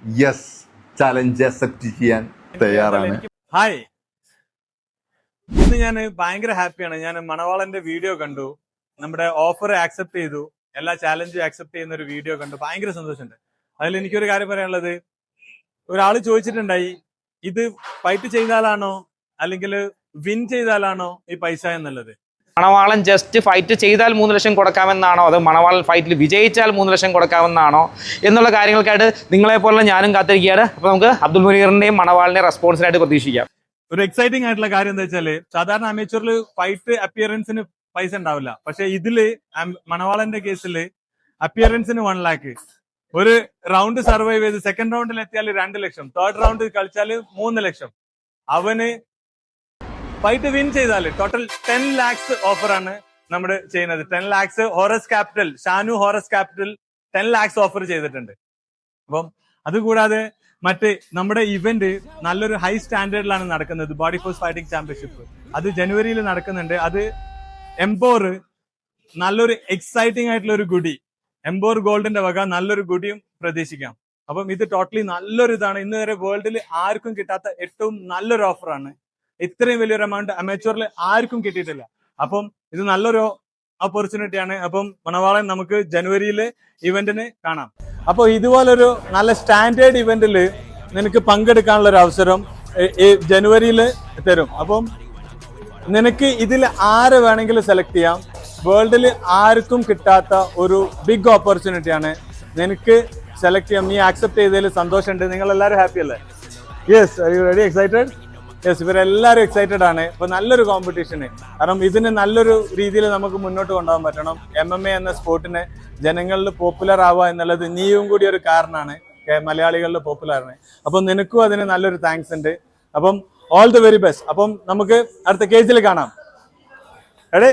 Yes, challenge accept ചെയ്യാൻ തയ്യാറാണ്. Hi, ഇന്ന് ഞാൻ ഭയങ്കര ഹാപ്പിയാണ്. ഞാൻ മണവാളന്റെ വീഡിയോ കണ്ടു, നമ്മുടെ ഓഫർ ആക്സെപ്റ്റ് ചെയ്തു, എല്ലാ ചാലഞ്ചും ആക്സെപ്റ്റ് ചെയ്യുന്ന ഒരു വീഡിയോ കണ്ടു. ഭയങ്കര സന്തോഷമുണ്ട്. അതിൽ എനിക്കൊരു കാര്യം പറയാനുള്ളത്, ഒരാള് ചോദിച്ചിട്ടുണ്ടായി, ഇത് ഫൈറ്റ് ചെയ്താലാണോ അല്ലെങ്കിൽ വിൻ ചെയ്താലാണോ ഈ പൈസ എന്നുള്ളത്. മണവാളൻ ജസ്റ്റ് ഫൈറ്റ് ചെയ്താൽ 3 ലക്ഷം കൊടുക്കാമെന്നാണോ, അതോ മണവാളൻ ഫൈറ്റിൽ വിജയിച്ചാൽ 3 ലക്ഷം കൊടുക്കാമെന്നാണോ എന്നുള്ള കാര്യങ്ങൾക്കായിട്ട് നിങ്ങളെപ്പോലെ ഞാനും കാത്തിരിക്കുകയാണ്. അപ്പോൾ നമുക്ക് അബ്ദുൽ മുനീറിന്റെയും മണവാളിന്റെയും റെസ്പോൺസിനായിട്ട് പ്രതീക്ഷിക്കാം. ഒരു എക്സൈറ്റിംഗ് ആയിട്ടുള്ള കാര്യം എന്താ വെച്ചാല്, സാധാരണ അമേച്ചറിൽ ഫൈറ്റ് അപ്പിയറൻസിന് പൈസ ഉണ്ടാവില്ല. പക്ഷെ ഇതില് മണവാളന്റെ കേസിൽ അപ്പിയറൻസിന് 1 lakh, ഒരു റൗണ്ട് സർവൈവ് ചെയ്ത് സെക്കൻഡ് റൗണ്ടിൽ എത്തിയാൽ 2 ലക്ഷം, തേർഡ് റൗണ്ട് കളിച്ചാൽ 3 ലക്ഷം. അവന് ഫൈറ്റ് വിൻ ചെയ്താൽ ടോട്ടൽ 10 lakhs ഓഫറാണ് നമ്മൾ ചെയ്യുന്നത്. 10 lakhs Horace capital, Shanu Horace capital 10 lakhs offer ചെയ്തിട്ടുണ്ട്. അപ്പം അതുകൂടാതെ മറ്റ് നമ്മുടെ ഇവന്റ് നല്ലൊരു ഹൈ സ്റ്റാൻഡേർഡിലാണ് നടക്കുന്നത്. ബോഡി ഫോഴ്സ് ഫൈറ്റിംഗ് ചാമ്പ്യൻഷിപ്പ് അത് ജനുവരിയിൽ നടക്കുന്നുണ്ട്. അത് എംപോർ നല്ലൊരു എക്സൈറ്റിംഗ് ആയിട്ടുള്ള ഒരു ഗുഡി, എംപോർ ഗോൾഡിന്റെ വക നല്ലൊരു ഗുഡിയും പ്രതീക്ഷിക്കാം. അപ്പം ഇത് ടോട്ടലി നല്ലൊരു ഇതാണ്. ഇന്ന് വരെ വേൾഡിൽ ആർക്കും കിട്ടാത്ത ഏറ്റവും നല്ലൊരു ഓഫറാണ്. ഇത്രയും വലിയൊരു എമൗണ്ട് അമേച്ചറിൽ ആർക്കും കിട്ടിയിട്ടില്ല. അപ്പം ഇത് നല്ലൊരു ഓപ്പർച്യൂണിറ്റിയാണ്. അപ്പം മണവാളൻ നമുക്ക് ജനുവരിയിലെ ഇവന്റിന് കാണാം. അപ്പോൾ ഇതുപോലൊരു നല്ല സ്റ്റാൻഡേർഡ് ഇവന്റിൽ നിനക്ക് പങ്കെടുക്കാനുള്ള ഒരു അവസരം ജനുവരിയിൽ തരും. അപ്പം നിനക്ക് ഇതിൽ ആരെ വേണമെങ്കിലും സെലക്ട് ചെയ്യാം. വേൾഡിൽ ആർക്കും കിട്ടാത്ത ഒരു ബിഗ് ഓപ്പർച്യൂണിറ്റിയാണ്. നിനക്ക് സെലക്ട് ചെയ്യാം. നീ ആക്സെപ്റ്റ് ചെയ്തതിൽ സന്തോഷമുണ്ട്. നിങ്ങൾ എല്ലാവരും ഹാപ്പി അല്ലേ? Yes, are you ready? Excited? Yes, ഇവരെല്ലാവരും എക്സൈറ്റഡ് ആണ്. ഇപ്പൊ നല്ലൊരു കോമ്പറ്റീഷന്, കാരണം ഇതിന് നല്ലൊരു രീതിയിൽ നമുക്ക് മുന്നോട്ട് കൊണ്ടുപോകാൻ പറ്റണം. MMA എന്ന സ്പോർട്ടിനെ ജനങ്ങളിൽ പോപ്പുലർ ആവുക എന്നുള്ളത് നീയും കൂടി ഒരു കാരണമാണ് മലയാളികളിൽ പോപ്പുലറാണ്. അപ്പം നിനക്കും അതിന് നല്ലൊരു താങ്ക്സ് ഉണ്ട്. അപ്പം ഓൾ ദി വെരി ബെസ്റ്റ്. അപ്പം നമുക്ക് അടുത്ത കേജിൽ കാണാം. റെഡി?